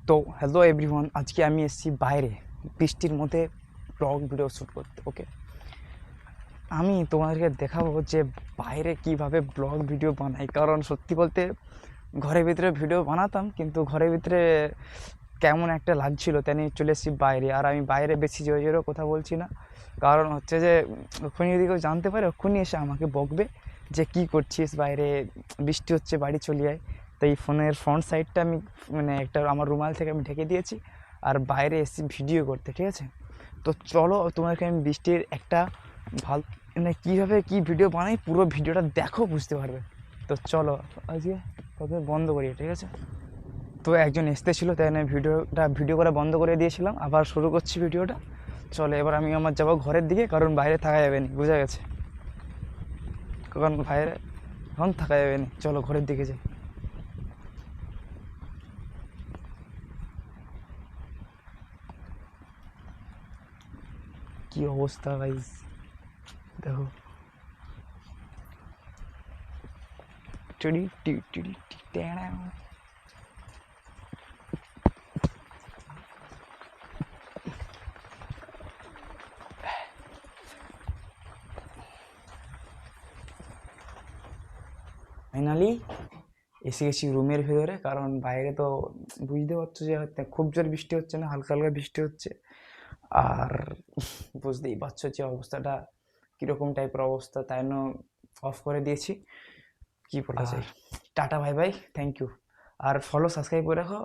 তো hello everyone, আজকে আমি এসেছি বাইরে বৃষ্টির মধ্যে ব্লগ ভিডিও শ্যুট করতে। ওকে, আমি তোমাদেরকে দেখাবো যে বাইরে কিভাবে ব্লগ ভিডিও বানাই। কারণ সত্যি বলতে ঘরের ভিতরে ভিডিও বানাতাম, কিন্তু ঘরের ভিতরে কেমন একটা লাগছিল, তাই নিয়ে চলে এসেছি বাইরে। আর আমি বাইরে বেশি জোরে জোরে কথা বলছি না, কারণ হচ্ছে যে ওখানে যদি কেউ জানতে পারে ওখানে এসে আমাকে বকবে যে কী করছিস বাইরে, বৃষ্টি হচ্ছে, বাড়ি চলে যায়। তাই ফোনের ফ্রন্ট সাইডটা আমি মানে একটা আমার রুমাল থেকে আমি ঢেকে দিয়েছি, আর বাইরে এসেছি ভিডিও করতে। ঠিক আছে, তো চলো তোমাকে আমি বৃষ্টির একটা ভাল মানে কীভাবে কী ভিডিও বানাই পুরো ভিডিওটা দেখো, বুঝতে পারবে। তো চলো আজকে তবে বন্ধ করি, ঠিক আছে। তো একজন এসতেছিলো, তাই আমি ভিডিও করা বন্ধ করে দিয়েছিলাম, আবার শুরু করছি ভিডিওটা। চলো এবার আমি আমার যাবো ঘরের দিকে, কারণ বাইরে থাকা যাবে না, বোঝা গেছে। কারণ বাইরে এখন থাকা যাবে না, চলো ঘরের দিকে যাই। কি অবস্থা ভাই, দেখো। টিড়ি টিড়ি টিড়ি টিড়ি। ফাইনালি এসে গেছি রুমের ভেতরে, কারণ বাইরে তো বুঝতে পারছো যে হয়তো খুব জোর বৃষ্টি হচ্ছে না, হালকা হালকা বৃষ্টি হচ্ছে। আর বুঝতেই পারছো যে অবস্থাটা কীরকম টাইপের অবস্থা, তাই জন্য অফ করে দিয়েছি। কী বলা যায়, tata bye bye, thank you. আর ফলো সাবস্ক্রাইব করে রাখো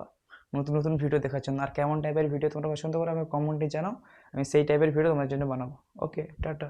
নতুন নতুন ভিডিও দেখার জন্য। আর কেমন টাইপের ভিডিও তোমরা পছন্দ করো আমি কমেন্টে জানাও, আমি সেই টাইপের ভিডিও তোমার জন্য বানাবো। ওকে, টাটা।